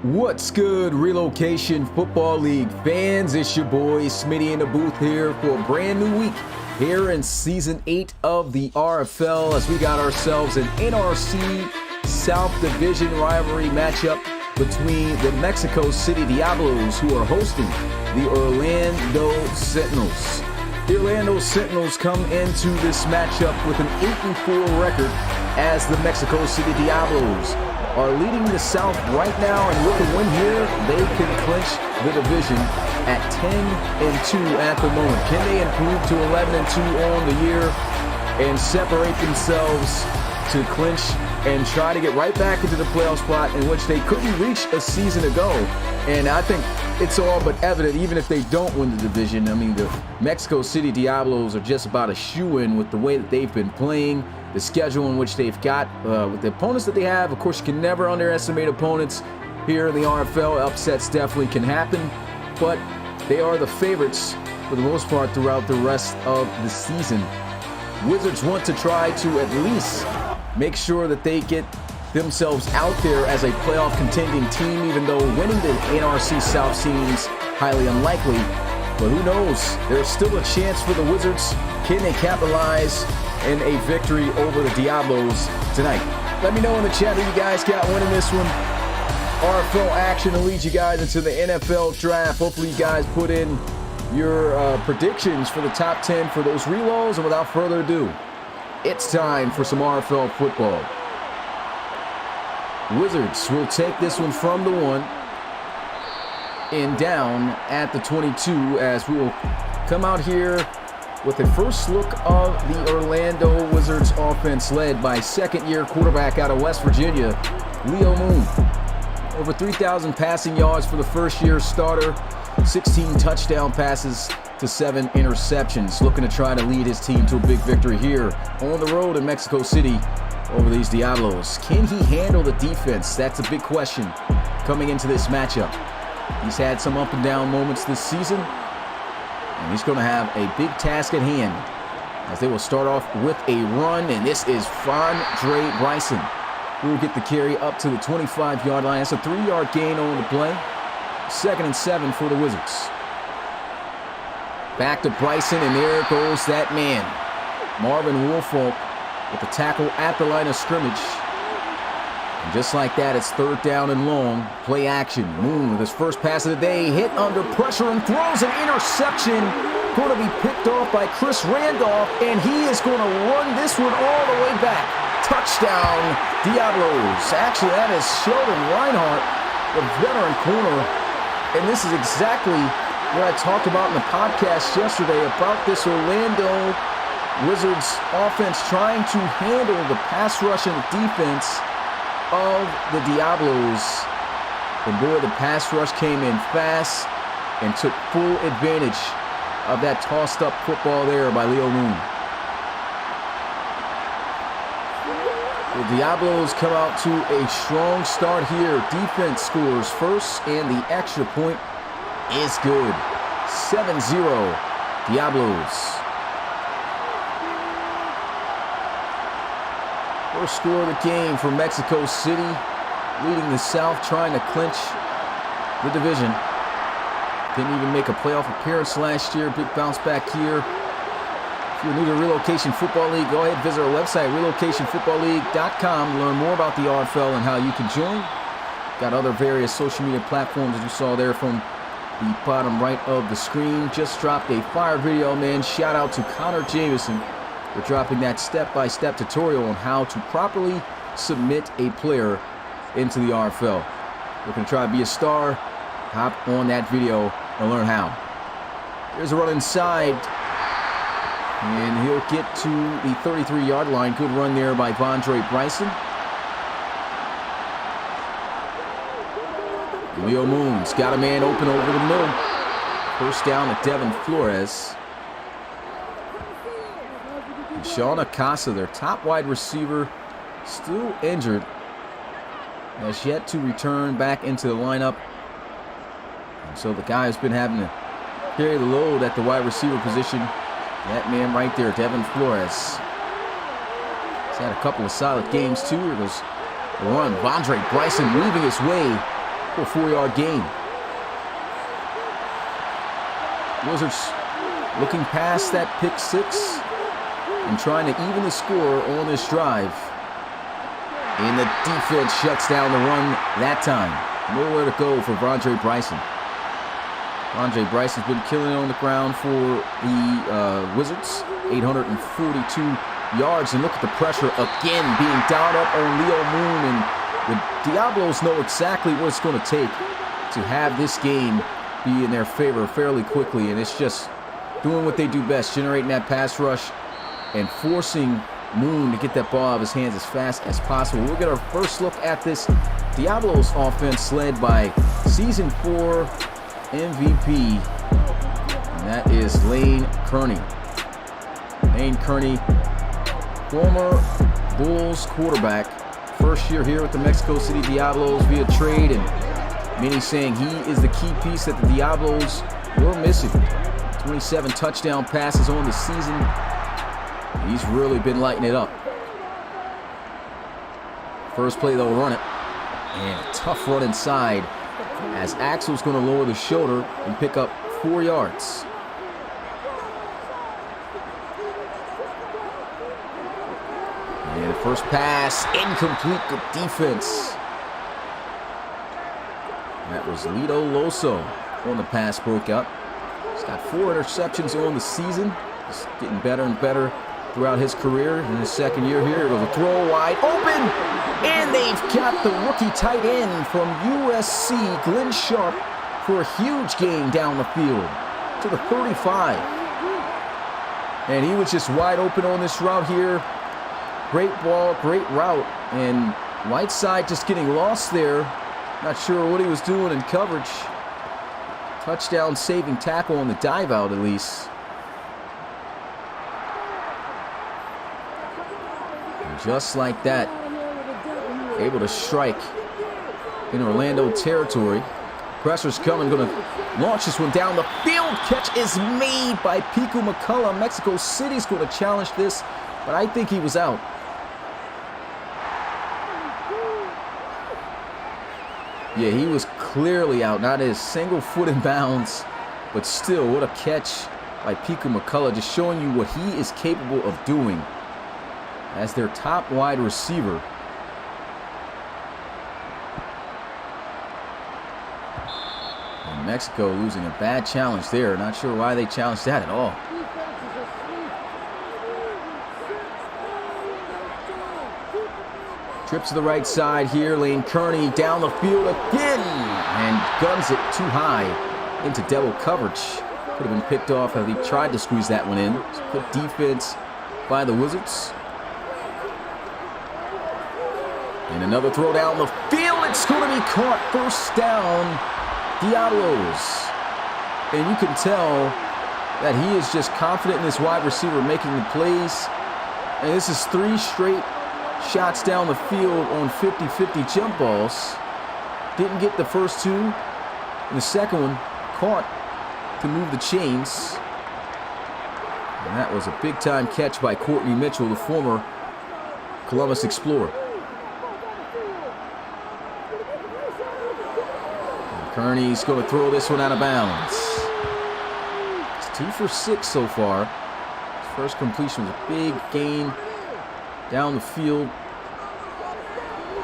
What's good, Relocation Football League fans? It's your boy Smitty in the booth here for a brand new week here in Season 8 of the RFL as we got ourselves an NRC South Division rivalry matchup between the Mexico City Diablos, who are hosting the Orlando Sentinels. The Orlando Sentinels come into this matchup with an 8-4 record as the Mexico City Diablos are leading the South right now, and with a win here, they can clinch the division at 10-2 at the moment. Can they improve to 11-2 on the year and separate themselves to clinch and try to get right back into the playoff spot in which they couldn't reach a season ago? And I think it's all but evident, even if they don't win the division. I mean, the Mexico City Diablos are just about a shoo-in with the way that they've been playing, the schedule in which they've got, with the opponents that they have. Of course, you can never underestimate opponents here in the RFL. Upsets definitely can happen, but they are the favorites for the most part throughout the rest of the season. Wizards want to try to at least make sure that they get themselves out there as a playoff contending team, even though winning the NRC South seems highly unlikely. But who knows? There's still a chance for the Wizards. Can they capitalize in a victory over the Diablos tonight? Let me know in the chat who you guys got winning this one. RFL action to lead you guys into the NFL draft. Hopefully you guys put in your predictions for the top 10 for those reloads. And without further ado, it's time for some RFL football. Wizards will take this one from the 1 and down at the 22 as we will come out here with a first look of the Orlando Wizards offense led by second-year quarterback out of West Virginia, Leo Moon. Over 3,000 passing yards for the first-year starter, 16 touchdown passes to 7 interceptions. Looking to try to lead his team to a big victory here on the road in Mexico City over these Diablos. Can he handle the defense? That's a big question coming into this matchup. He's had some up and down moments this season, and he's going to have a big task at hand as they will start off with a run, and this is Fondre Bryson, who will get the carry up to the 25-yard line. That's a 3-yard gain on the play. 2nd and 7 for the Wizards. Back to Bryson, and there goes that man, Marvin Woolfolk, with the tackle at the line of scrimmage. And just like that, it's 3rd down and long. Play action. Moon with his first pass of the day, hit under pressure and throws an interception. Going to be picked off by Chris Randolph, and he is going to run this one all the way back. Touchdown, Diablos. Actually, that is Sheldon Reinhardt, the veteran corner. And this is exactly what I talked about in the podcast yesterday about this Orlando Wizards offense trying to handle the pass rush and defense of the Diablos. And boy, the pass rush came in fast and took full advantage of that tossed up football there by Leo Moon. The Diablos come out to a strong start here. Defense scores first, and the extra point is good. 7-0 Diablos. First score of the game for Mexico City, leading the South, trying to clinch the division. Didn't even make a playoff appearance last year. Big bounce back here. If you're new to Relocation Football League, go ahead and visit our website, relocationfootballleague.com, to learn more about the RFL and how you can join. Got other various social media platforms, as you saw there from the bottom right of the screen. Just dropped a fire video, man. Shout out to Connor Jameson for dropping that step-by-step tutorial on how to properly submit a player into the RFL. Looking to try to be a star? Hop on that video and learn how. Here's a run inside, and he'll get to the 33-yard line. Good run there by Vondre Bryson. Leo Moon's got a man open over the middle. First down to Devin Flores. And Sean Acosta, their top wide receiver, still injured, has yet to return back into the lineup. And so the guy has been having to carry the load at the wide receiver position. That man right there, Devin Flores. He's had a couple of solid games too. Here goes the run. Vondre Bryson weaving his way for a 4-yard gain. Wizards looking past that pick six and trying to even the score on this drive. And the defense shuts down the run that time. Nowhere to go for Vondre Bryson. Vondre Bryson's been killing it on the ground for the Wizards. 842 yards. And look at the pressure again being dialed up on Leo Moon. And the Diablos know exactly what it's going to take to have this game be in their favor fairly quickly. And it's just doing what they do best, generating that pass rush and forcing Moon to get that ball out of his hands as fast as possible. We'll get our first look at this Diablos offense led by Season 4 MVP, and that is Lane Kearney. Lane Kearney, former Bulls quarterback, first year here with the Mexico City Diablos via trade, and many saying he is the key piece that the Diablos were missing. 27 touchdown passes on the season. He's really been lighting it up. First play, they'll run it, and a tough run inside, as Axel's going to lower the shoulder and pick up 4 yards. And the first pass, incomplete. Good defense. That was Lito Loso on the pass, broke up. He's got 4 interceptions on the season. Just getting better and better throughout his career. In his second year here, it was a throw wide open. And they've got the rookie tight end from USC, Glenn Sharp, for a huge gain down the field to the 35. And he was just wide open on this route here. Great ball, great route. And Whiteside just getting lost there. Not sure what he was doing in coverage. Touchdown saving tackle on the dive out at least. And just like that, able to strike in Orlando territory. Pressure's coming, going to launch this one down the field. Catch is made by Piku McCullough. Mexico City's going to challenge this, but I think he was out. Yeah, he was clearly out. Not a single foot in bounds, but still, what a catch by Piku McCullough, just showing you what he is capable of doing as their top wide receiver. Mexico losing a bad challenge there. Not sure why they challenged that at all. Trip to the right side here. Lane Kearney down the field again and guns it too high into double coverage. Could have been picked off if he tried to squeeze that one in. Good defense by the Wizards. And another throw down the field. It's going to be caught. First down, Diablos. And you can tell that he is just confident in this wide receiver making the plays. And this is 3 straight shots down the field on 50-50 jump balls. Didn't get the first 2. And the second one caught to move the chains. And that was a big-time catch by Courtney Mitchell, the former Columbus Explorer. And Kearney's going to throw this one out of bounds. It's 2 for 6 so far. His first completion was a big gain down the field.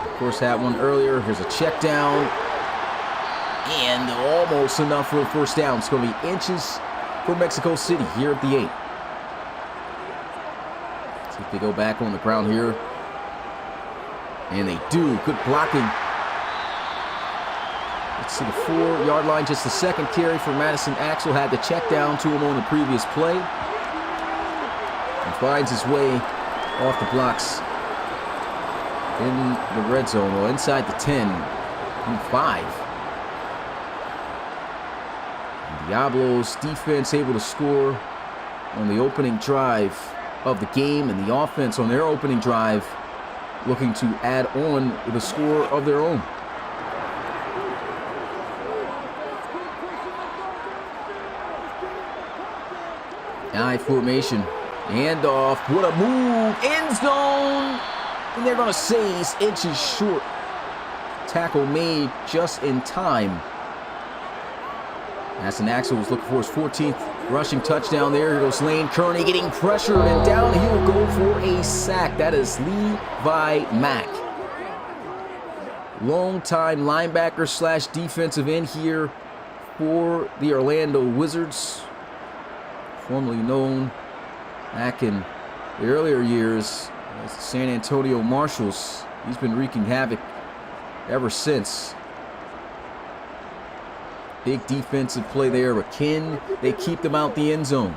Of course, had one earlier. Here's a check down. And almost enough for a first down. It's going to be inches for Mexico City here at the 8. See if they go back on the ground here. And they do. Good blocking. Let's see the 4-yard line. Just the second carry for Madison Axel. Had the check down to him on the previous play. And finds his way off the blocks in the red zone. Well, inside the 10. 5. Diablos defense able to score on the opening drive of the game, and the offense on their opening drive looking to add on the score of their own. I formation, handoff, what a move, end zone, and they're going to say he's inches short. Tackle made just in time. Madison Axel was looking for his 14th rushing touchdown there. Here goes Lane Kearney getting pressured, and down he will go for a sack. That is Levi Mack. Long-time linebacker slash defensive end here for the Orlando Wizards. Formerly known back in the earlier years as the San Antonio Marshals. He's been wreaking havoc ever since. Big defensive play there, but can they keep them out the end zone?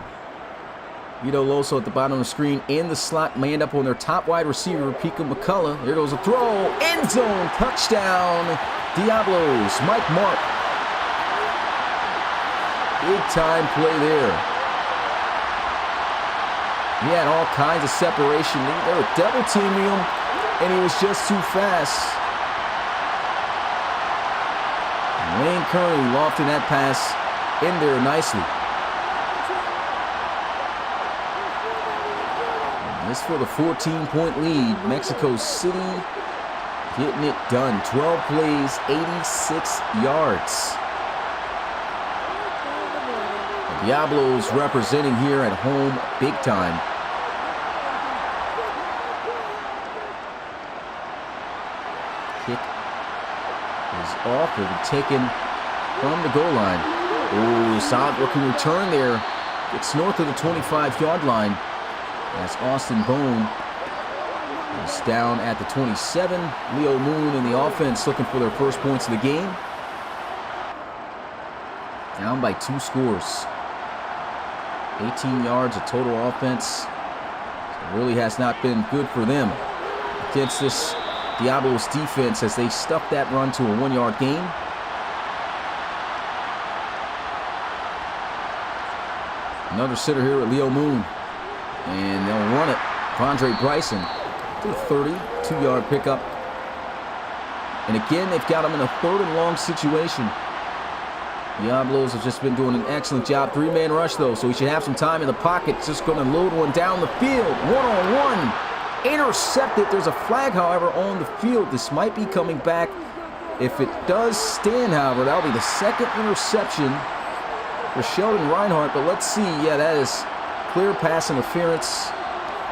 Vito Loso at the bottom of the screen in the slot, manned up on their top wide receiver, Pika McCullough. There goes a throw, end zone, touchdown, Diablos, Mike Mark. Big time play there. He had all kinds of separation. They were double teaming him, and he was just too fast. Lane Kearney lofting that pass in there nicely. And this for the 14-point lead. Mexico City getting it done. 12 plays, 86 yards. The Diablos representing here at home big time. Kick is off. Will be taken from the goal line. Oh, solid looking return there. It's north of the 25-yard line as Austin Bone is down at the 27. Leo Moon in the offense looking for their first points of the game. Down by 2 scores. 18 yards of total offense. So it really has not been good for them against this Diablos defense as they stuffed that run to a 1-yard gain. Another sitter here with Leo Moon. And they'll run it. Andre Bryson to a 32-yard pickup. And again, they've got him in a 3rd and long situation. Diablos have just been doing an excellent job. 3-man rush, though, so he should have some time in the pocket. Just going to load one down the field. One-on-one. Intercepted. There's a flag, however, on the field. This might be coming back. If it does stand, however, that'll be the 2nd interception for Sheldon Reinhardt. But let's see. Yeah, that is clear pass interference.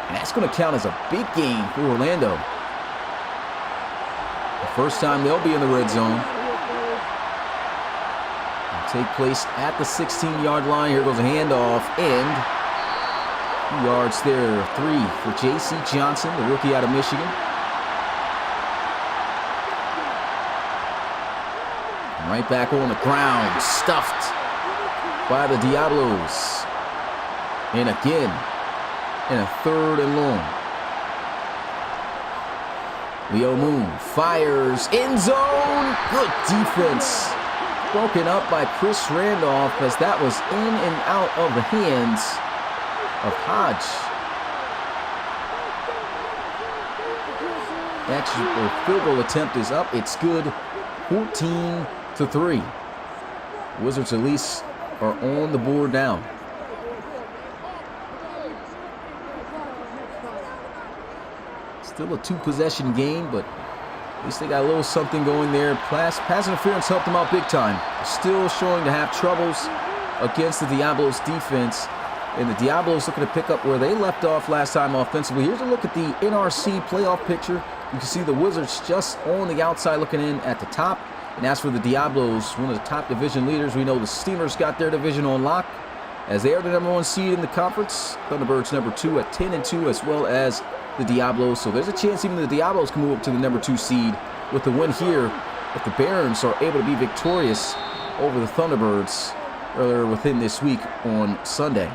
And that's going to count as a big gain for Orlando. The first time they'll be in the red zone. It'll take place at the 16-yard line. Here goes a handoff. And 2 yards there. 3 for J.C. Johnson, the rookie out of Michigan. And right back on the ground. Stuffed by the Diablos. And again, and a 3rd and long. Leo Moon fires, end zone, good defense. Broken up by Chris Randolph as that was in and out of the hands of Hodge. Actually, field goal attempt is up. It's good, 14-3. Wizards at least are on the board now. Still a 2-possession game, but at least they got a little something going there. Pass interference helped them out big time. Still showing to have troubles against the Diablos defense. And the Diablos looking to pick up where they left off last time offensively. Here's a look at the NRC playoff picture. You can see the Wizards just on the outside looking in at the top. And as for the Diablos, one of the top division leaders, we know the Steamers got their division on lock as they are the #1 seed in the conference. Thunderbirds #2 at 10-2, as well as the Diablos. So there's a chance even the Diablos can move up to the #2 seed with the win here if the Barons are able to be victorious over the Thunderbirds earlier within this week on Sunday.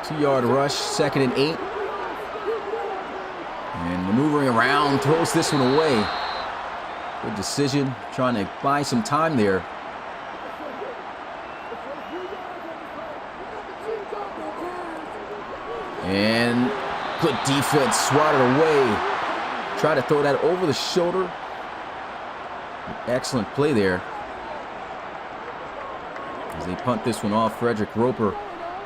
2-yard rush, 2nd and 8. And maneuvering around, throws this one away. Good decision, trying to buy some time there. And good defense, swatted away. Try to throw that over the shoulder. Excellent play there. As they punt this one off, Frederick Roper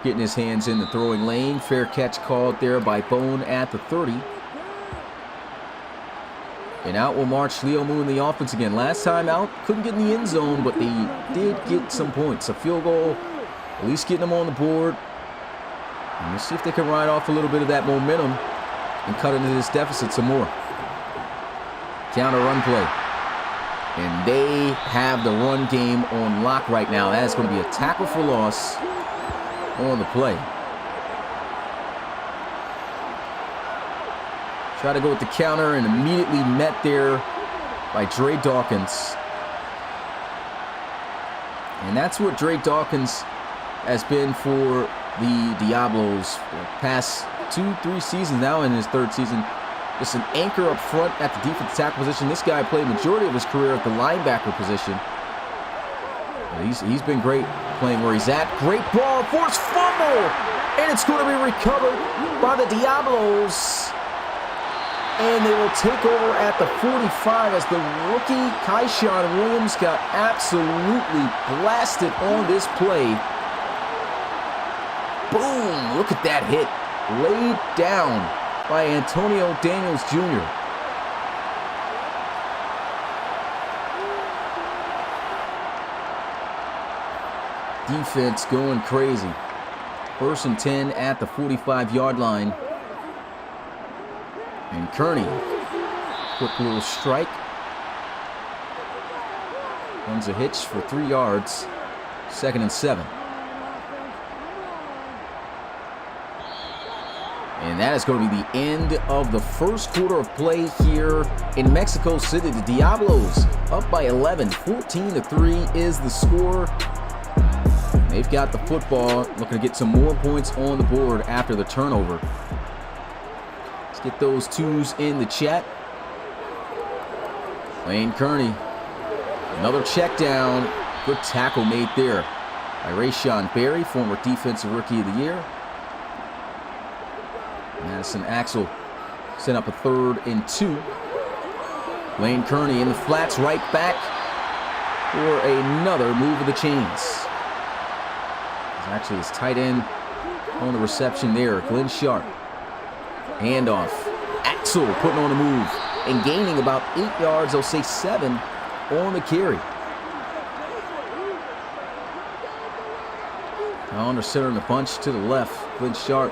getting his hands in the throwing lane. Fair catch called there by Bone at the 30. And out will march Leo Moon in the offense again. Last time out, couldn't get in the end zone, but they did get some points. A field goal, at least getting them on the board. And we'll see if they can ride off a little bit of that momentum and cut into this deficit some more. Counter run play. And they have the run game on lock right now. That is going to be a tackle for loss on the play. Try to go with the counter and immediately met there by Dre Dawkins. And that's what Dre Dawkins has been for the Diablos for the past 2-3 seasons now, in his 3rd season. Just an anchor up front at the defensive tackle position. This guy played the majority of his career at the linebacker position. He's been great playing where he's at. Great ball, forced fumble, and it's going to be recovered by the Diablos. And they will take over at the 45 as the rookie Kaishawn Williams got absolutely blasted on this play. Boom! Look at that hit. Laid down by Antonio Daniels Jr. Defense going crazy. 1st and 10 at the 45-yard line. And Kearney, quick little strike. Runs a hitch for 3 yards. 2nd and 7. And that is going to be the end of the first quarter of play here in Mexico City. The Diablos up by 11. 14-3 is the score. They've got the football, looking to get some more points on the board after the turnover. Let's get those twos in the chat. Lane Kearney. Another check down. Good tackle made there by Rayshon Berry, former Defensive Rookie of the Year. Madison Axel set up a 3rd and 2. Lane Kearney in the flats, right back for another move of the chains. Actually, his tight end on the reception there, Glenn Sharp. Handoff. Axel putting on a move and gaining about 8 yards, they'll say 7 on the carry. Now under center in the bunch to the left, Glenn Sharp.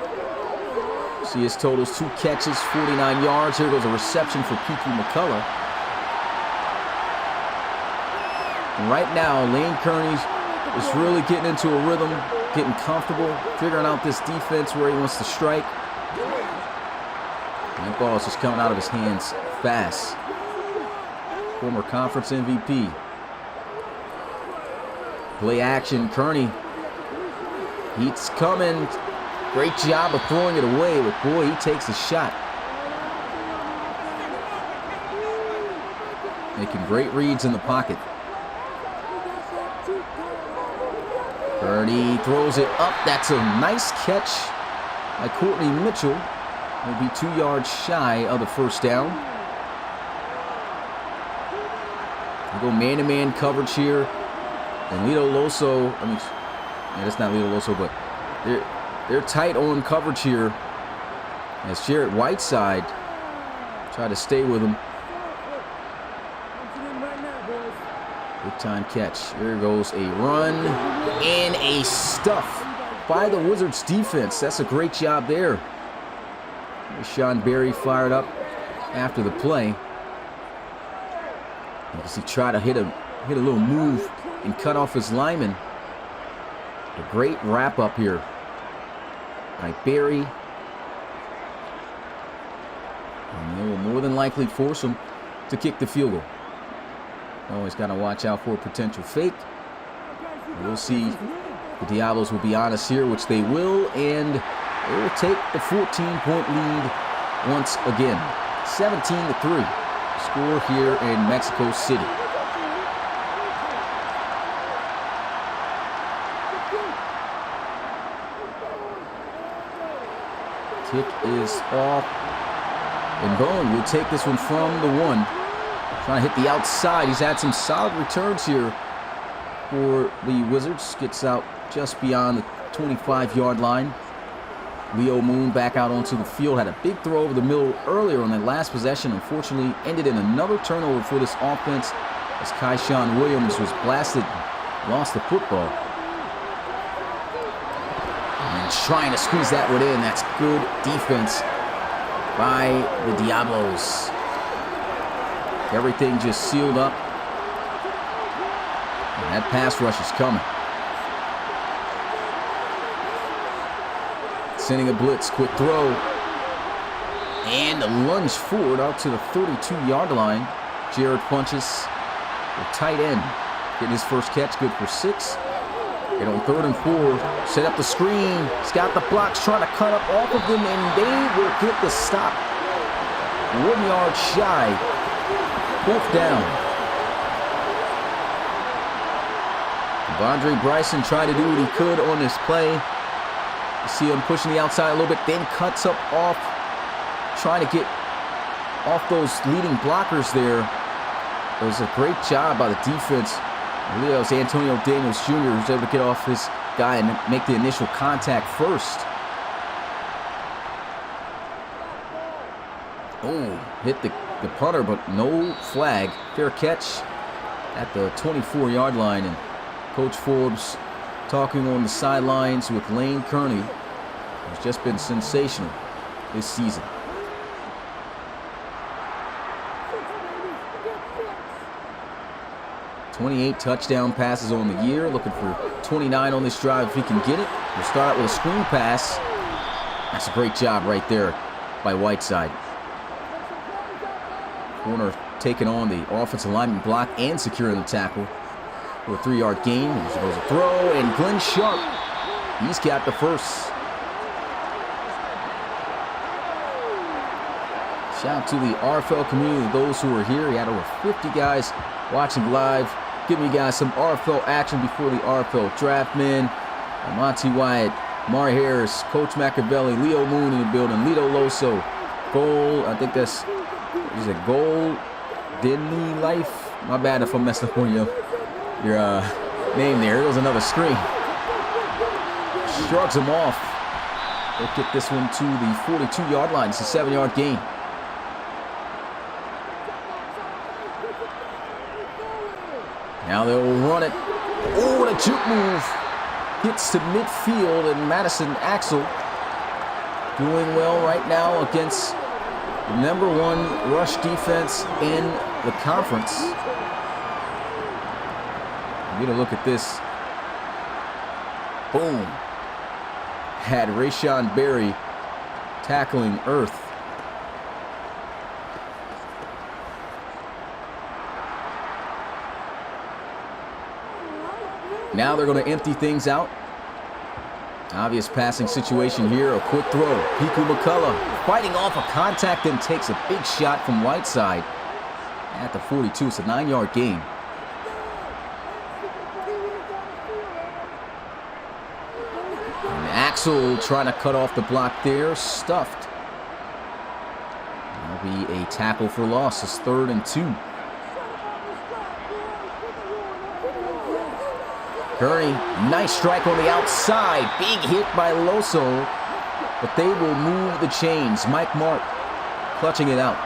See his totals, 2 catches, 49 yards. Here goes a reception for P.Q. McCullough. And right now, Lane Kearney's is really getting into a rhythm, getting comfortable, figuring out this defense where he wants to strike. And that ball is just coming out of his hands fast. Former conference MVP. Play action, Kearney Heat's coming. Great job of throwing it away, but boy, he takes a shot. Making great reads in the pocket. Purdy throws it up. That's a nice catch by Courtney Mitchell. He'll be 2 yards shy of the first down. We go man-to-man coverage here. And Lito Loso, that's not Lito Loso, but they're tight on coverage here. As Jarrett Whiteside try to stay with him. Big time catch. Here goes a run and a stuff by the Wizards defense. That's a great job there. Sean Berry fired up after the play. As he tried to hit a little move and cut off his lineman. A great wrap up here by Berry. And they will more than likely force him to kick the field goal. Always got to watch out for a potential fake. We'll see if the Diablos will be honest here, which they will, and they will take the 14-point lead once again. 17-3. Score here in Mexico City. Kick is off. And Bowen will take this one from the 1. Trying to hit the outside. He's had some solid returns here for the Wizards. Gets out just beyond the 25-yard line. Leo Moon back out onto the field. Had a big throw over the middle earlier on that last possession. Unfortunately, ended in another turnover for this offense as Kyshawn Williams was blasted, lost the football. And trying to squeeze that one in. That's good defense by the Diablos. Everything just sealed up. And that pass rush is coming. Sending a blitz, quick throw. And a lunge forward out to the 32-yard line. Jared punches the tight end. Getting his first catch, good for 6. And on 3rd and 4, set up the screen. He's got the blocks trying to cut up off of them, and they will get the stop. 1 yard shy. 4th down. Vondre Bryson tried to do what he could on this play. You see him pushing the outside a little bit, then cuts up off, trying to get off those leading blockers there. It was a great job by the defense. I believe that was Antonio Daniels Jr. who was able to get off his guy and make the initial contact first. Oh, hit the punter, but no flag. Fair catch at the 24-yard line. And Coach Forbes talking on the sidelines with Lane Kearney, who's just been sensational this season. 28 touchdown passes on the year. Looking for 29 on this drive if he can get it. We'll start out with a screen pass. That's a great job right there by Whiteside. Corner taking on the offensive lineman block and securing the tackle for a 3-yard gain. There goes a throw, and Glenn Sharp, he's got the first. Shout out to the RFL community, those who are here. He had over 50 guys watching live, giving you guys some RFL action before the RFL draft. Man, Monty Wyatt, Mari Harris, Coach Machiavelli, Leo Moon in the building, Lito Loso, Gold, I think that's, is it Gold Denley Life? My bad if I messed up on your name there. It was another screen. Shrugs him off. They'll get this one to the 42-yard line. It's a 7-yard gain. Now they'll run it. Oh, what a juke move. Hits to midfield, and Madison Axel doing well right now against the #1 rush defense in the conference. Get a look at this. Boom. Had Rayshawn Berry tackling Earth. Now they're going to empty things out. Obvious passing situation here. A quick throw. Piku McCullough fighting off a contact and takes a big shot from Whiteside at the 42. It's a 9-yard gain. And Axel trying to cut off the block there. Stuffed. That'll be a tackle for loss. It's 3rd and 2. Kearney, nice strike on the outside. Big hit by Loso, but they will move the chains. Mike Mark clutching it out.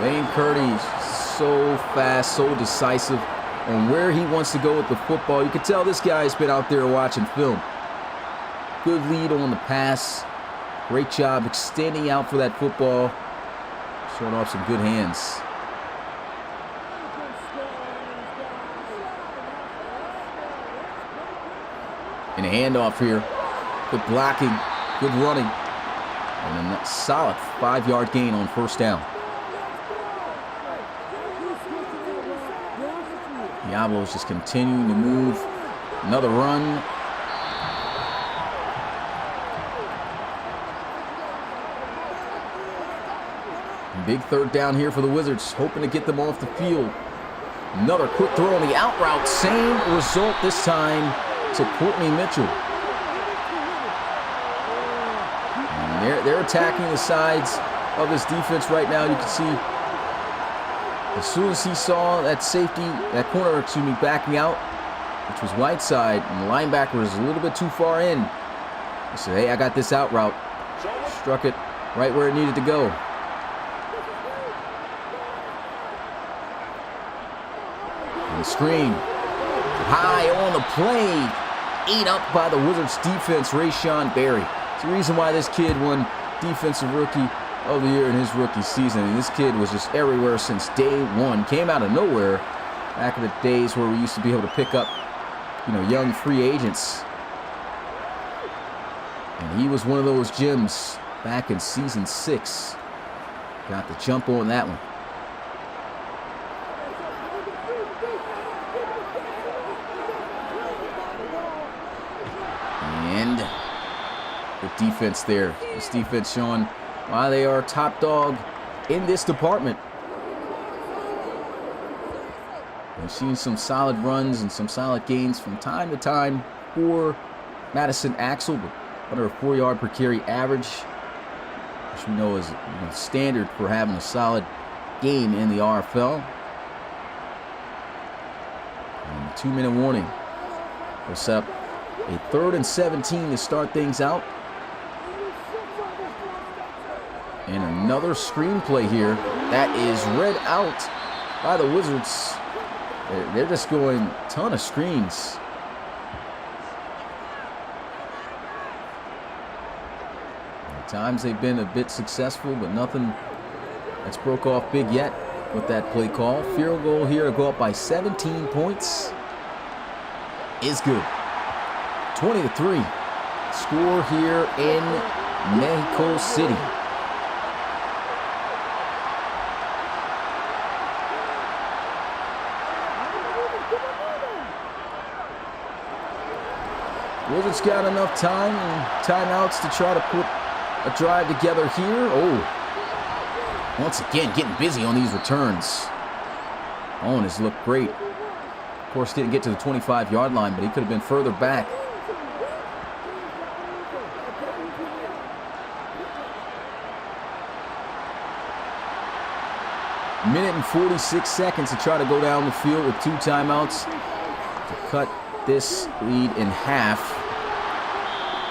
Wayne Kearney, so fast, so decisive on where he wants to go with the football. You can tell this guy's been out there watching film. Good lead on the pass. Great job extending out for that football. Showing off some good hands. And a handoff here. Good blocking, good running. And a solid 5-yard gain on 1st down. Diablos just continuing to move. Another run. And big 3rd down here for the Wizards, hoping to get them off the field. Another quick throw on the out route. Same result this time to Courtney Mitchell. And they're attacking the sides of this defense right now. You can see as soon as he saw that safety, that corner, excuse me, backing out, which was Whiteside, and the linebacker was a little bit too far in. He said, hey, I got this out route. Struck it right where it needed to go. And the screen. High on the play. 8 up by the Wizards defense, Rayshawn Berry. It's the reason why this kid won Defensive Rookie of the Year in his rookie season. And this kid was just everywhere since day one. Came out of nowhere back in the days where we used to be able to pick up, young free agents. And he was one of those gems back in season 6. Got the jump on that one. And the defense there. This defense showing why they are top dog in this department. We've seen some solid runs and some solid gains from time to time for Madison Axel, but under a 4-yard per carry average, which we know is standard for having a solid game in the RFL. And the 2-minute warning will set up a 3rd and 17 to start things out. And another screenplay here that is read out by the Wizards. They're just going a ton of screens. At times they've been a bit successful, but nothing that's broke off big yet with that play call. Field goal here to go up by 17 points is good. 20-3. Score here in Mexico City. Wizards got enough time and timeouts to try to put a drive together here. Oh, once again, getting busy on these returns. Owen has looked great. Of course, didn't get to the 25-yard line, but he could have been further back. Minute and 46 seconds to try to go down the field with 2 timeouts to cut this lead in half.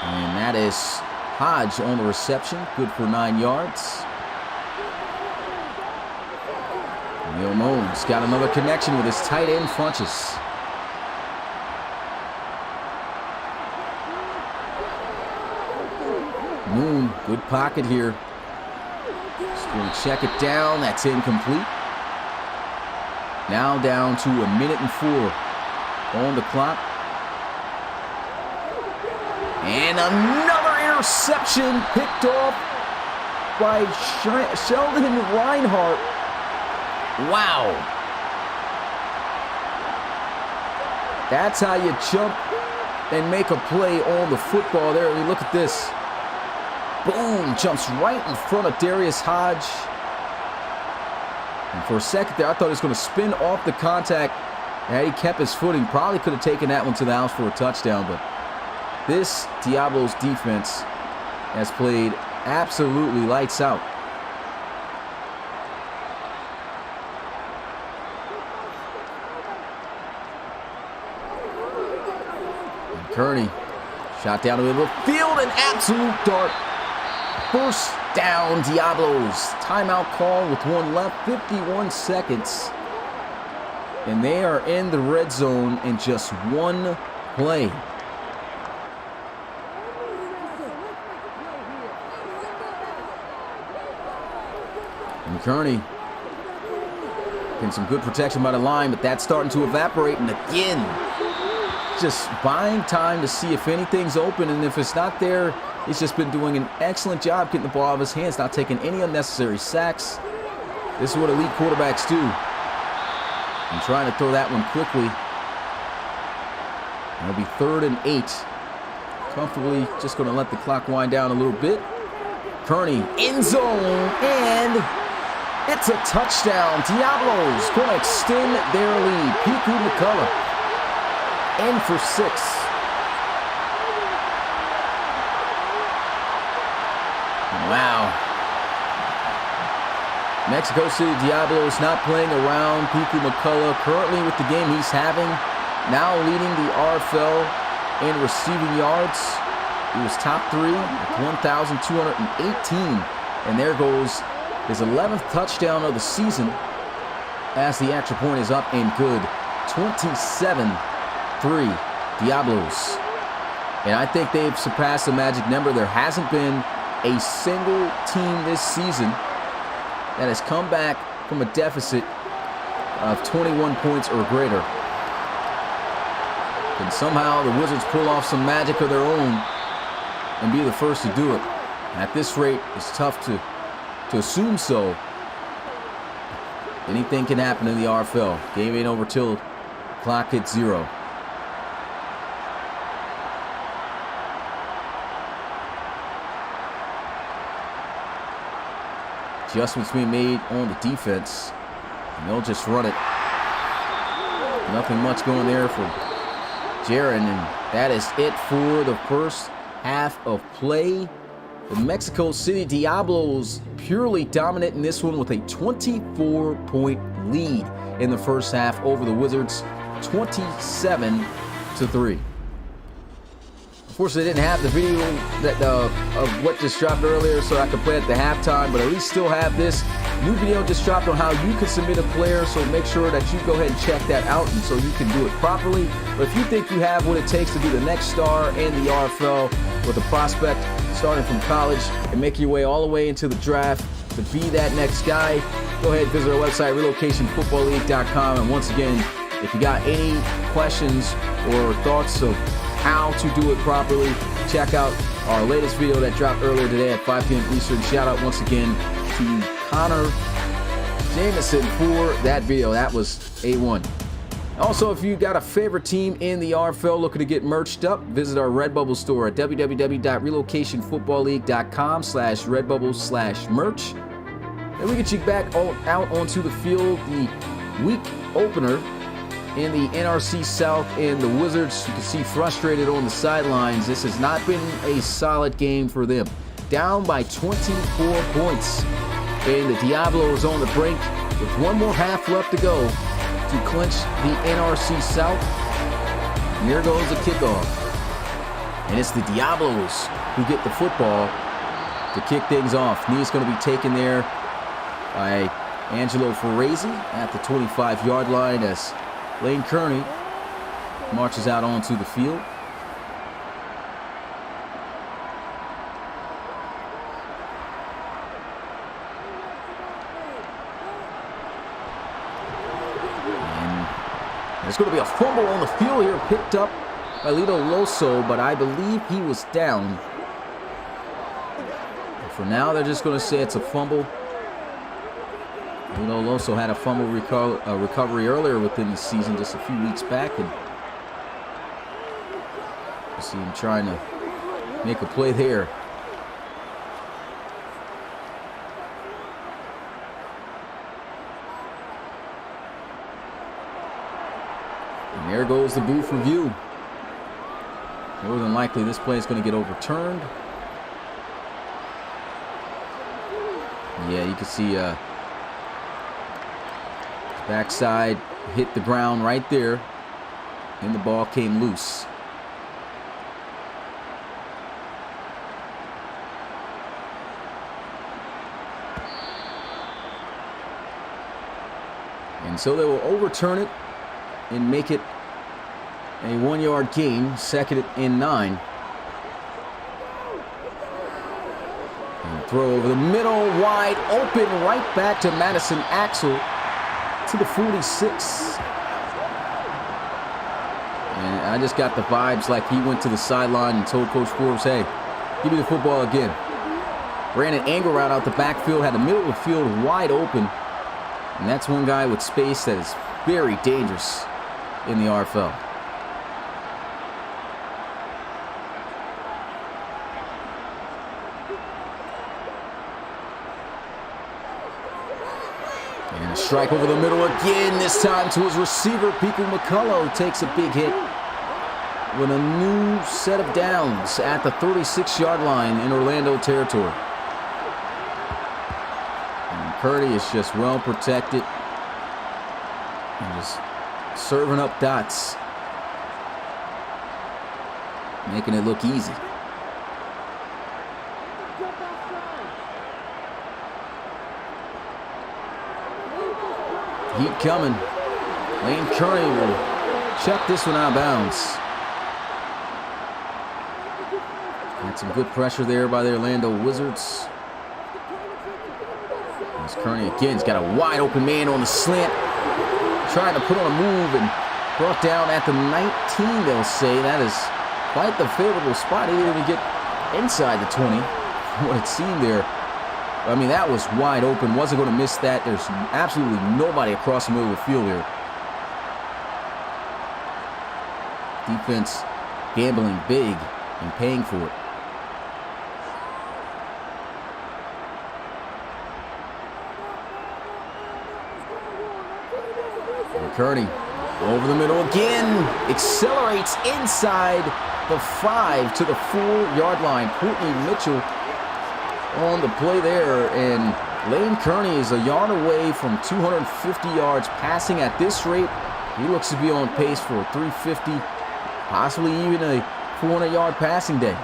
And that is Hodge on the reception, good for 9 yards. Neil Moan's got another connection with his tight end Funches. Moon, good pocket here. Just going to check it down. That's incomplete. Now down to a minute and 4 on the clock. And another interception picked off by Sheldon Reinhardt. Wow. That's how you jump and make a play on the football there. I mean, look at this. Boom, jumps right in front of Darius Hodge. And for a second there, I thought he was going to spin off the contact. And he kept his footing. Probably could have taken that one to the house for a touchdown. But this Diablos defense has played absolutely lights out. And Kearney shot down the middle of the field, an absolute dart. First down, Diablos. Timeout call with one left, 51 seconds. And they are in the red zone in just one play. And Kearney getting some good protection by the line, but that's starting to evaporate. And again, just buying time to see if anything's open. And if it's not there, he's just been doing an excellent job getting the ball out of his hands, not taking any unnecessary sacks. This is what elite quarterbacks do. And trying to throw that one quickly. It'll be 3rd and 8. Comfortably just going to let the clock wind down a little bit. Kearney in zone, and it's a touchdown. Diablos going to extend their lead. Piku McCullough in for 6. Wow. Mexico City Diablos not playing around. Piku McCullough currently with the game he's having. Now leading the RFL in receiving yards. He was top 3 with 1,218. And there goes his 11th touchdown of the season as the extra point is up and good. 27-3 Diablos. And I think they've surpassed the magic number. There hasn't been a single team this season that has come back from a deficit of 21 points or greater. And somehow the Wizards pull off some magic of their own and be the first to do it. At this rate, it's tough to assume so. Anything can happen in the RFL. Game ain't over till clock hits 0. Adjustments being made on the defense, and they'll just run it. Nothing much going there for Jaron, and that is it for the first half of play. The Mexico City Diablos purely dominant in this one with a 24-point lead in the first half over the Wizards, 27-3. Unfortunately, I didn't have the video of what just dropped earlier so I could play at the halftime, but at least still have this new video just dropped on how you can submit a player, so make sure that you go ahead and check that out and so you can do it properly. But if you think you have what it takes to be the next star in the RFL with a prospect starting from college and making your way all the way into the draft to be that next guy, go ahead and visit our website, relocationfootballleague.com. And once again, if you got any questions or thoughts of how to do it properly, check out our latest video that dropped earlier today at 5 p.m. Eastern. Shout out once again to Connor Jameson for that video. That was A1. Also, if you got a favorite team in the RFL looking to get merched up, visit our Redbubble store at www.relocationfootballeague.com/redbubble/merch. And we get you back out onto the field. The week opener in the NRC South, and the Wizards, you can see frustrated on the sidelines. This has not been a solid game for them. Down by 24 points. And the Diablos on the brink with one more half left to go to clinch the NRC South. And here goes the kickoff. And it's the Diablos who get the football to kick things off. Knee's going to be taken there by Angelo Ferrazzi at the 25-yard line as Lane Kearney marches out onto the field. And there's going to be a fumble on the field here, picked up by Lito Loso, but I believe he was down. And for now, they're just going to say it's a fumble. Lito Loso had a fumble recovery earlier within the season, just a few weeks back, and You see him trying to make a play there. And there goes the booth review. More than likely, this play is going to get overturned. Yeah, you can see backside hit the ground right there, and the ball came loose. And so they will overturn it and make it a 1-yard gain, 2nd and 9. And throw over the middle, wide open, right back to Madison Axel to the 46. And I just got the vibes like he went to the sideline and told Coach Forbes, hey, give me the football again. Ran an angle route out the backfield, had the middle of the field wide open. And that's one guy with space that is very dangerous in the RFL. And a strike over the middle again, this time to his receiver. Pico McCullough takes a big hit with a new set of downs at the 36-yard line in Orlando territory. And Purdy is just well protected and just serving up dots, making it look easy. Heat coming. Lane Kearney will check this one out of bounds. Had some good pressure there by the Orlando Wizards. There's Kearney again. He's got a wide open man on the slant. Trying to put on a move and brought down at the 19, they'll say. That is quite the favorable spot. He didn't even get inside the 20. What it seemed there. I mean, that was wide open. Wasn't going to miss that. There's absolutely nobody across the middle of the field here. Defense gambling big and paying for it. And Kearney over the middle again. Accelerates inside the 5 to the 4-yard line. Courtney Mitchell on the play there, and Lane Kearney is a yard away from 250 yards passing at this rate. He looks to be on pace for a 350, possibly even a 400-yard passing day.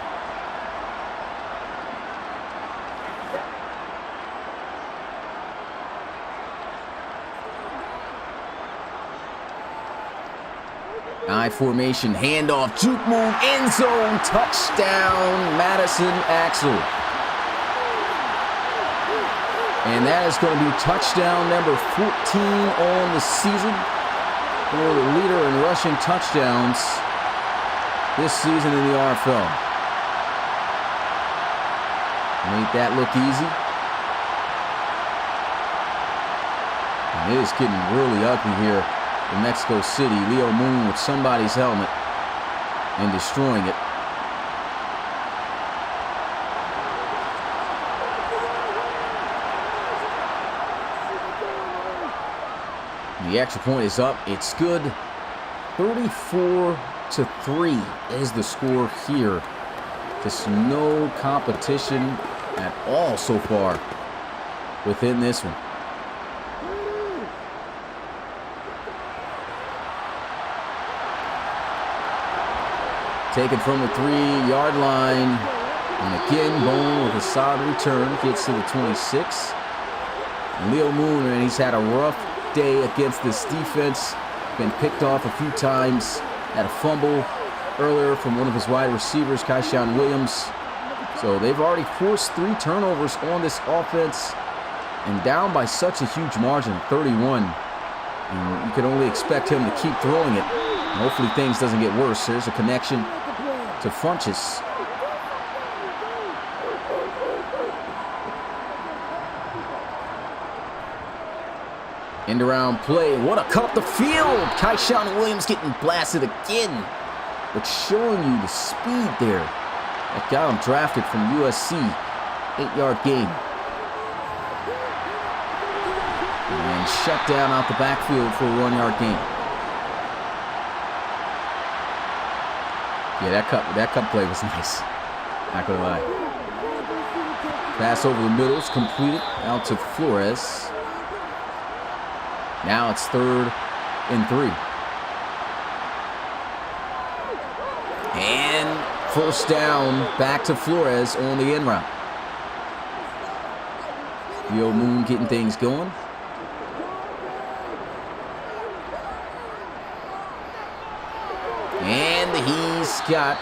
I formation, handoff, juke move, end zone, touchdown, Madison Axel. And that is going to be touchdown number 14 on the season for the leader in rushing touchdowns this season in the RFL. Made that look easy. And it is getting really ugly here in Mexico City. Leo Moon with somebody's helmet and destroying it. The extra point is up. It's good. 34-3 is the score here. Just no competition at all so far within this one. Taken from the 3-yard line. And again, Bone with a solid return. Gets to the 26. And Leo Moon, and he's had a rough day against this defense. Been picked off a few times. Had a fumble earlier from one of his wide receivers, Kaishan Williams. So they've already forced 3 turnovers on this offense and down by such a huge margin, 31. And you can only expect him to keep throwing it. And hopefully things doesn't get worse. There's a connection to Funchess. End around play. What a cut up the field. Kaishan Williams getting blasted again. but showing you the speed there. That got him drafted from USC. 8-yard gain. And shut down out the backfield for a 1-yard gain. Yeah, that cut play was nice. Not gonna lie. Pass over the middle is completed out to Flores. Now it's 3rd and 3. And first down, back to Flores on the end route. Leo Moon getting things going. And he's got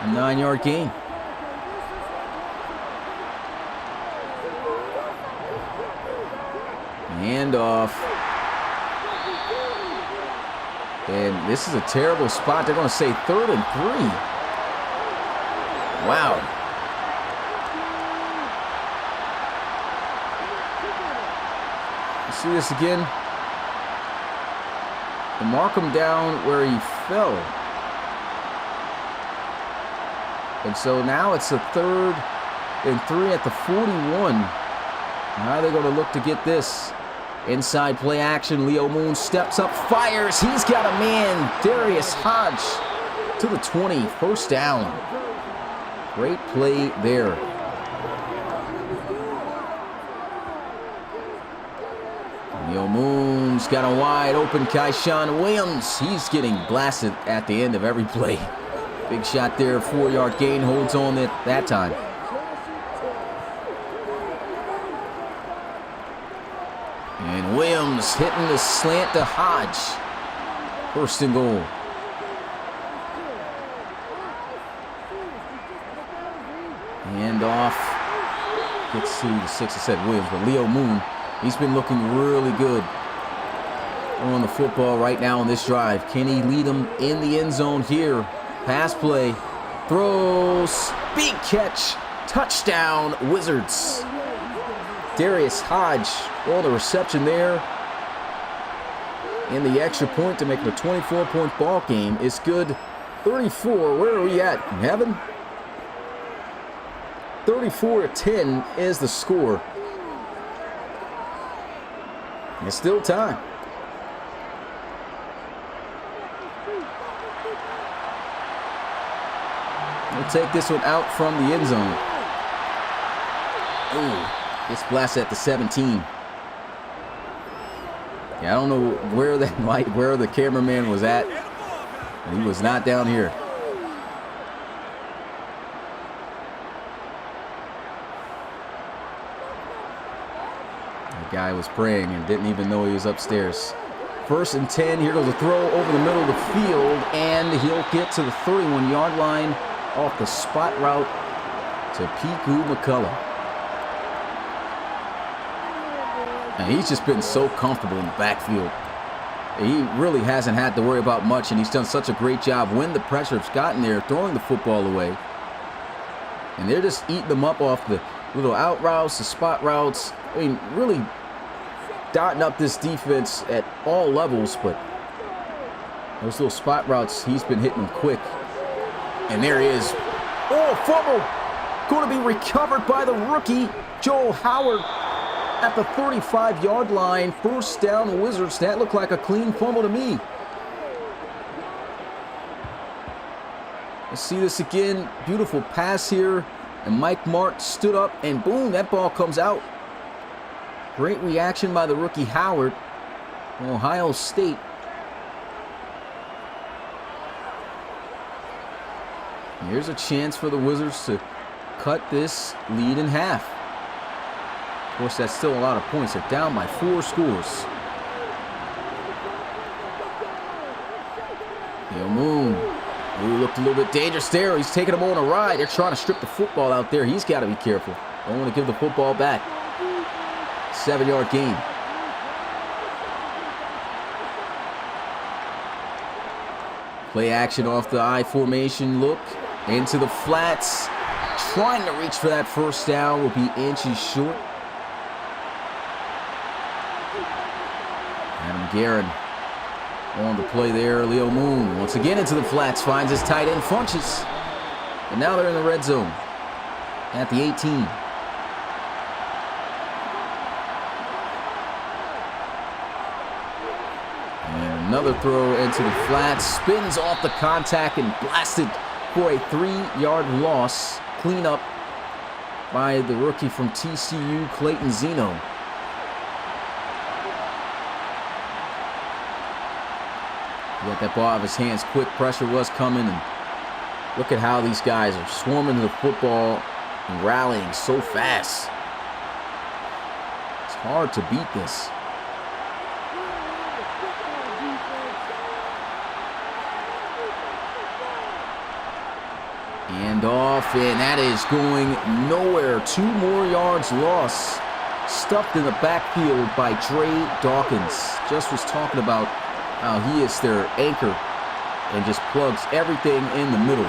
a 9-yard gain. Handoff. And this is a terrible spot. They're going to say 3rd and 3. Wow. You see this again? They mark him down where he fell. And so now it's a 3rd and 3 at the 41. How are they going to look to get this? Inside play action. Leo Moon steps up, fires. He's got a man. Darius Hodge to the 20. First down. Great play there. Leo Moon's got a wide open Kaishan Williams. He's getting blasted at the end of every play. Big shot there. 4-yard gain. Holds on that time. And Williams hitting the slant to Hodge. 1st and goal. Hand off. Gets to the 6. I said Williams, but Leo Moon, he's been looking really good on the football right now on this drive. Can he lead them in the end zone here? Pass play. Throws. Big catch. Touchdown, Wizards. Darius Hodge on the reception there. And the extra point to make it a 24-point ball game is good. 34, where are we at, Heaven? 34-10 is the score. It's still time. We'll take this one out from the end zone. Ooh. It's blasted at the 17. Yeah, I don't know where the cameraman was at. He was not down here. The guy was praying and didn't even know he was upstairs. 1st and 10. Here goes a throw over the middle of the field, and he'll get to the 31-yard line off the spot route to Piku McCullough. And he's just been so comfortable in the backfield. He really hasn't had to worry about much, and he's done such a great job when the pressure's gotten there, throwing the football away. And they're just eating them up off the little out routes, the spot routes. I mean, really dotting up this defense at all levels, but those little spot routes, he's been hitting them quick. And there he is. Oh, fumble! Going to be recovered by the rookie, Joel Howard. At the 35-yard line, 1st down, Wizards. That looked like a clean fumble to me. Let's see this again. Beautiful pass here. And Mike Mark stood up, and boom, that ball comes out. Great reaction by the rookie Howard, Ohio State. Here's a chance for the Wizards to cut this lead in half. Of course, that's still a lot of points. They're down by 4 scores. Leo Moon. Ooh, looked a little bit dangerous there. He's taking him on a ride. They're trying to strip the football out there. He's got to be careful. Don't want to give the football back. 7-yard gain. Play action off the I formation look. Into the flats. Trying to reach for that 1st down. Will be inches short. Adam Guerin On the play there, Leo Moon once again into the flats, finds his tight end Funches. And now they're in the red zone at the 18. And another throw into the flats, spins off the contact and blasted for a 3-yard loss. Cleanup by the rookie from TCU, Clayton Zeno. He got that ball out of his hands quick. Pressure was coming. And look at how these guys are swarming the football and rallying so fast. It's hard to beat this. And off, and that is going nowhere. 2 more yards lost. Stuffed in the backfield by Trey Dawkins. Just was talking about how he is their anchor and just plugs everything in the middle.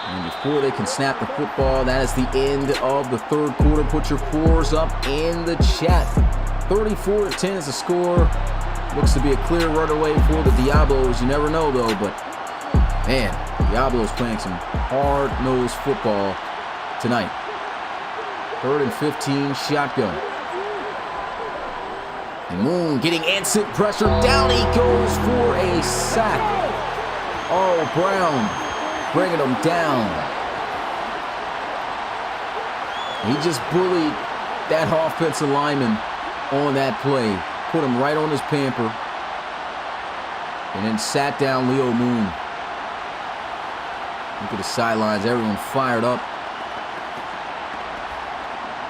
And before they can snap the football, that is the end of the third quarter. Put your 4s up in the chat. 34-10 is the score. Looks to be a clear runaway for the Diablos. You never know, though, but man, Diablos playing some hard-nosed football tonight. 3rd and 15, shotgun. And Moon getting instant pressure. Down he goes for a sack. Oh, Brown bringing him down. He just bullied that offensive lineman on that play. Put him right on his pamper. And then sat down Leo Moon. Look at the sidelines. Everyone fired up.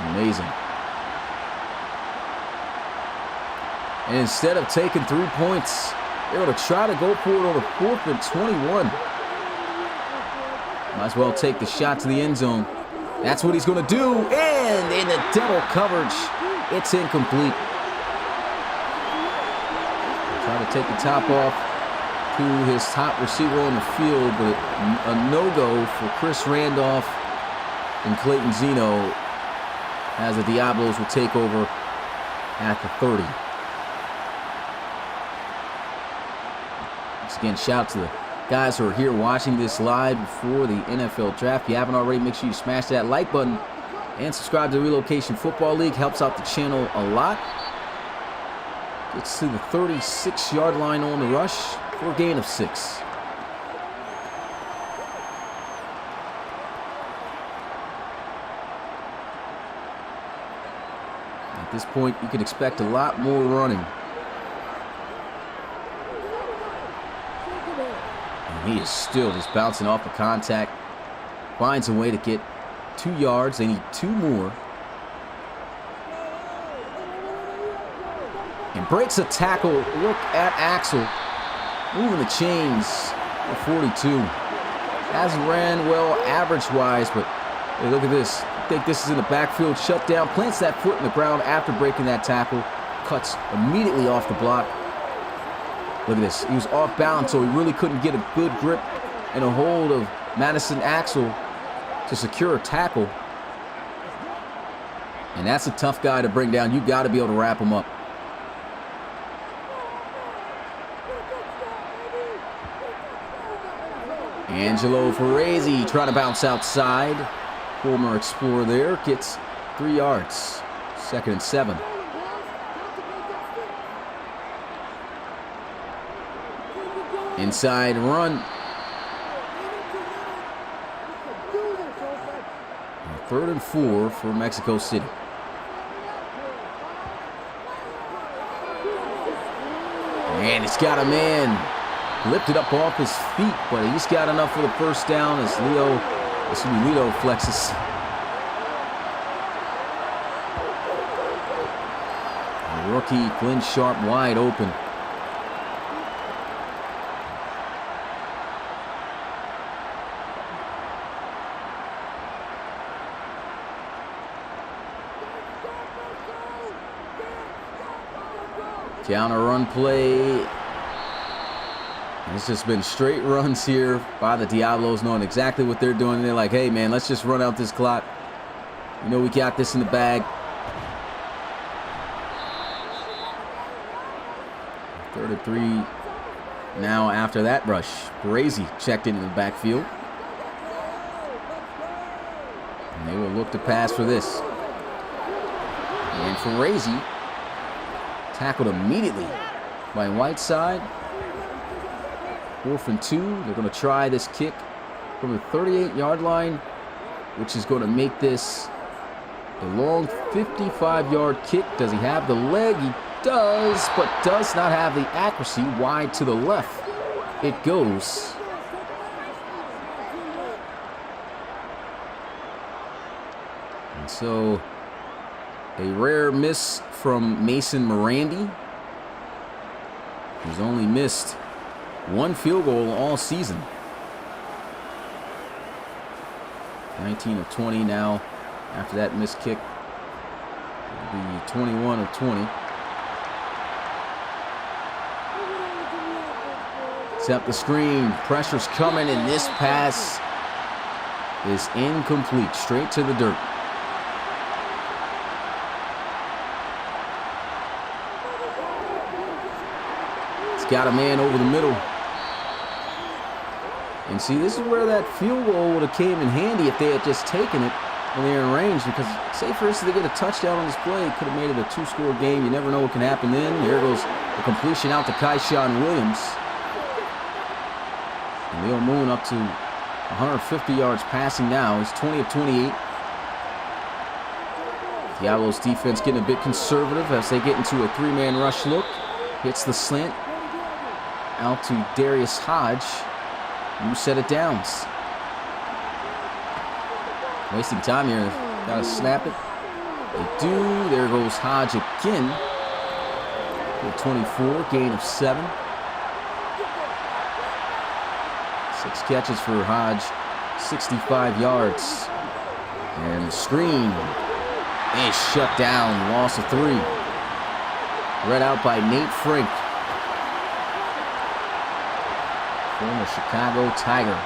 Amazing. And instead of taking 3 points, they're going to try to go for it on a 4th and 21. Might as well take the shot to the end zone. That's what he's going to do. And in the double coverage, it's incomplete. Try to take the top off to his top receiver on the field, but a no-go for Chris Randolph and Clayton Zeno as the Diablos will take over at the 30. Once again, shout out to the guys who are here watching this live before the NFL draft. If you haven't already, make sure you smash that like button and subscribe to the Relocation Football League. Helps out the channel a lot. Gets to the 36-yard line on the rush for a gain of 6. At this point, you can expect a lot more running. He is still just bouncing off the contact. Finds a way to get 2 yards. They need 2 more. And breaks a tackle. Look at Axel. Moving the chains for 42. Hasn't ran well average-wise, but hey, look at this. I think this is in the backfield. Shut down. Plants that foot in the ground after breaking that tackle. Cuts immediately off the block. Look at this. He was off balance, so he really couldn't get a good grip and a hold of Madison Axel to secure a tackle. And that's a tough guy to bring down. You've got to be able to wrap him up. Angelo Ferrezi trying to bounce outside. Former Explorer there gets 3 yards. 2nd and 7. Inside run. 3rd and 4 for Mexico City. And he's got a man. Lifted up off his feet, but he's got enough for the first down as Leo flexes. The rookie Clinch Sharp wide open. Counter run play. It's just been straight runs here by the Diablos, knowing exactly what they're doing. They're like, hey, man, let's just run out this clock. You know we got this in the bag. 3rd and 3 now after that rush. Brazy checked into the backfield. And they will look to pass for this. And Brazy tackled immediately by Whiteside. 4th and 2. They're going to try this kick from the 38-yard line, which is going to make this a long 55-yard kick. Does he have the leg? He does, but does not have the accuracy. Wide to the left it goes. And so a rare miss from Mason Morandi, who's only missed 1 field goal all season. 19 of 20 now after that missed kick. It'll be 21 of 20. Set the screen. Pressure's coming, and this pass is incomplete. Straight to the dirt. It's got a man over the middle. And see, this is where that field goal would have came in handy if they had just taken it when they were in range. Because, say for instance, they get a touchdown on this play, could have made it a 2-score game. You never know what can happen then. Here goes the completion out to Kaishan Williams. And Leo Moon up to 150 yards passing now. He's 20 of 28. Diablos defense getting a bit conservative as they get into a 3-man rush look. Hits the slant out to Darius Hodge. New set of downs. Wasting time here. Gotta snap it. They do. There goes Hodge again. 24, gain of 7. 6 catches for Hodge, 65 yards. And the screen is shut down. Loss of 3. Read out by Nate Frank, former Chicago Tiger.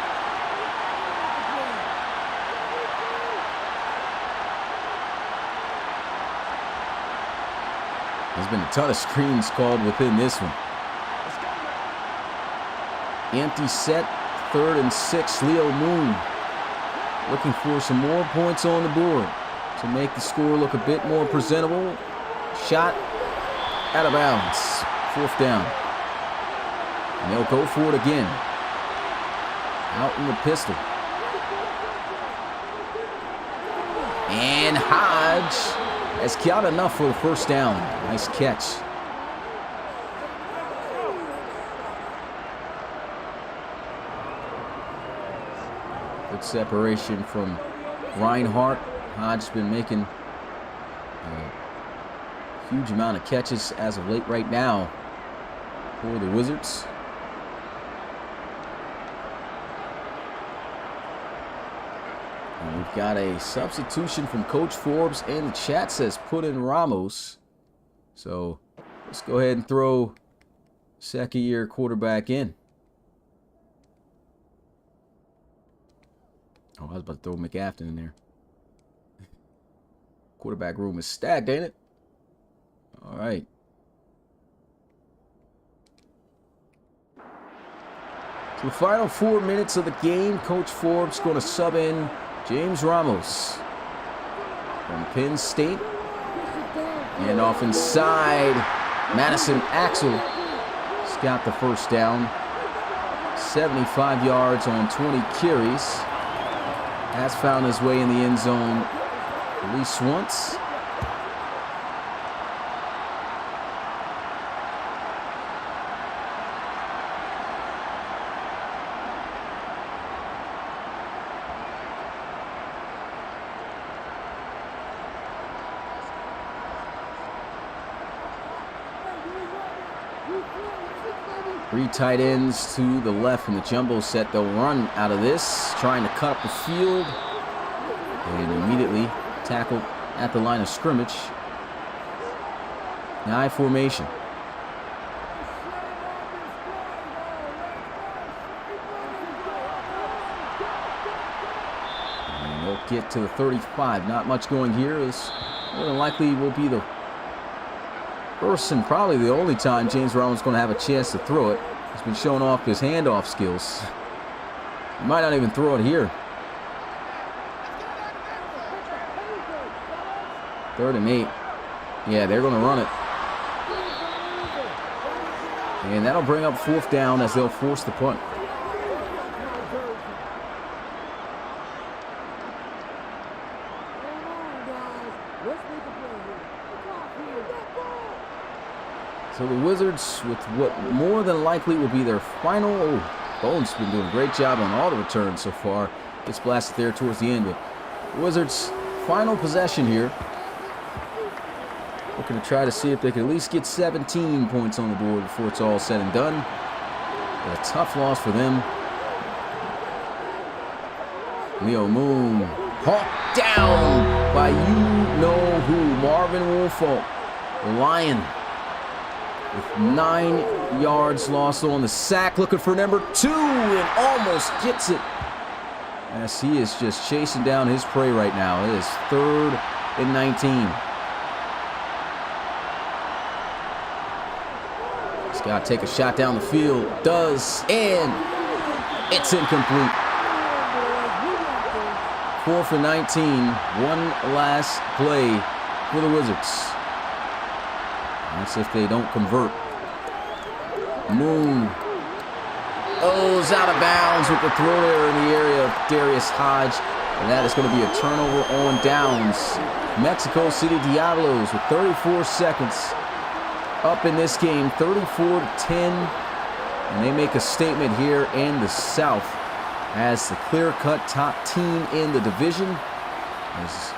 There's been a ton of screens called within this one. Empty set, 3rd and 6. Leo Moon looking for some more points on the board to make the score look a bit more presentable. Shot out of bounds. 4th down. And they'll go for it again. Out in the pistol. And Hodge has got enough for the 1st down. Nice catch. Good separation from Reinhardt. Hodge's been making a huge amount of catches as of late right now for the Wizards. And we've got a substitution from Coach Forbes, and the chat says put in Ramos. So let's go ahead and throw 2nd-year quarterback in. Oh, I was about to throw McAfton in there. Quarterback room is stacked, ain't it? All right. So the final 4 minutes of the game, Coach Forbes going to sub in James Ramos from Penn State. And off inside, Madison Axel has got the 1st down. 75 yards on 20 carries. Has found his way in the end zone at least once. Three tight ends to the left in the jumbo set. They'll run out of this, trying to cut up the field. And immediately tackled at the line of scrimmage. The I formation. And they'll get to the 35. Not much going here. This more than likely will be the First and probably the only time James Ramos is going to have a chance to throw it. He's been showing off his handoff skills. He might not even throw it here. 3rd and 8. Yeah, they're going to run it. And that'll bring up 4th down as they'll force the punt. So the Wizards, with what more than likely will be their final... Oh, Bowen's been doing a great job on all the returns so far. Gets blasted there towards the end. But the Wizards' final possession here. Looking to try to see if they can at least get 17 points on the board before it's all said and done. But a tough loss for them. Leo Moon hawked down by you-know-who. Marvin Woolfolk, the Lion, with 9 yards lost on the sack, looking for number 2 and almost gets it. As he is just chasing down his prey right now. It is 3rd and 19. He's got to take a shot down the field. Does, and it's incomplete. 4th and 19. One last play for the Wizards. That's if they don't convert. Moon goes out of bounds with the throw there in the area of Darius Hodge. And that is going to be a turnover on downs. Mexico City Diablos with 34 seconds up in this game, 34-10. And they make a statement here in the South as the clear-cut top team in the division. As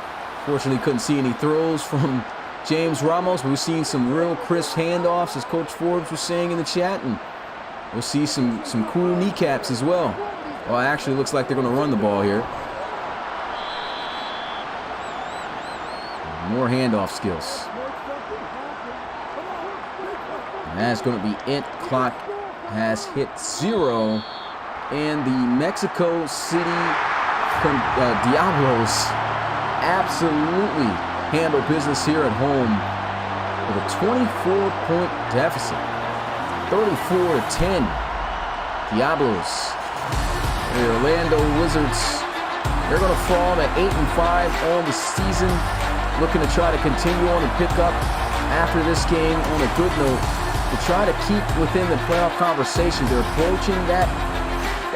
fortunately couldn't see any throws from James Ramos, but we've seen some real crisp handoffs, as Coach Forbes was saying in the chat, and we'll see some cool kneecaps as well. Well, it actually looks like they're going to run the ball here. More handoff skills. And that's going to be it. Clock has hit 0, and the Mexico City Diablos absolutely handle business here at home with a 24-point deficit. 34-10. Diablos. The Orlando Wizards, they're going to fall to 8-5 on the season. Looking to try to continue on and pick up after this game on a good note to try to keep within the playoff conversation. They're approaching that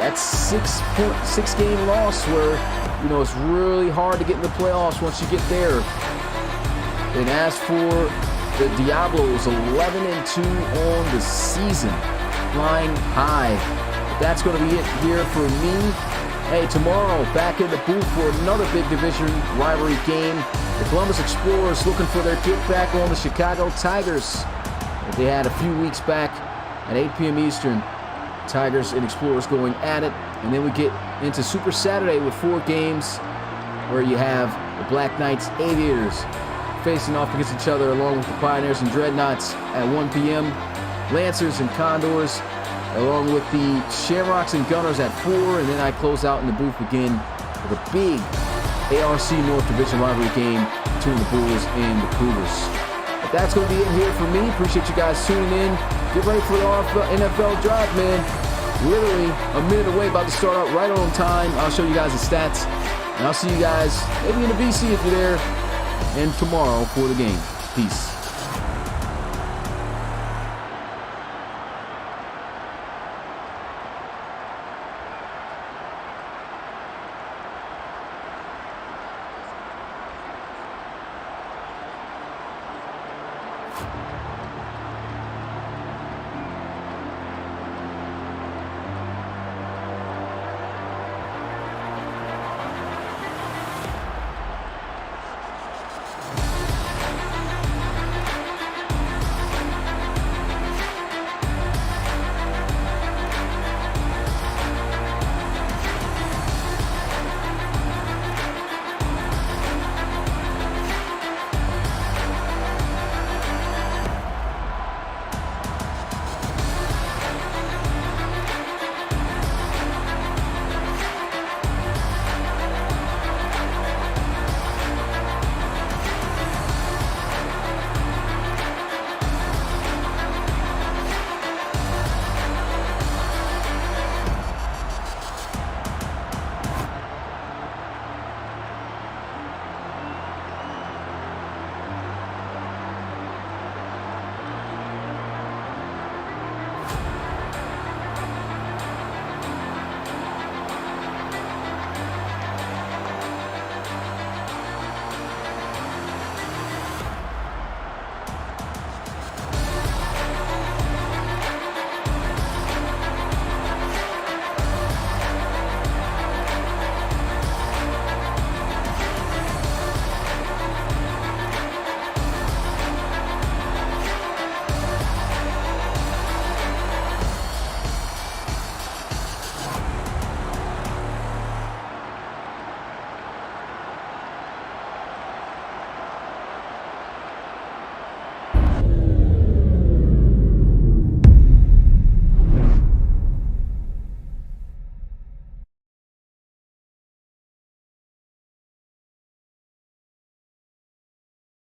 6-game loss where, you know, it's really hard to get in the playoffs once you get there. And as for the Diablos, 11-2 on the season, flying high. But that's going to be it here for me. Hey, tomorrow, back in the booth for another big division rivalry game. The Columbus Explorers looking for their get back on the Chicago Tigers that they had a few weeks back at 8 p.m. Eastern. Tigers and Explorers going at it. And then we get into Super Saturday with 4 games where you have the Black Knights Aviators facing off against each other along with the Pioneers and Dreadnoughts at 1 p.m. Lancers and Condors along with the Shamrocks and Gunners at 4. And then I close out in the booth again with a big ARC North Division rivalry game between the Bulls and the Cougars. But that's going to be it here for me. Appreciate you guys tuning in. Get ready for the RFL NFL Drive, man. Literally a minute away, about to start out right on time. I'll show you guys the stats. And I'll see you guys maybe in the BC if you're there. And tomorrow for the game. Peace.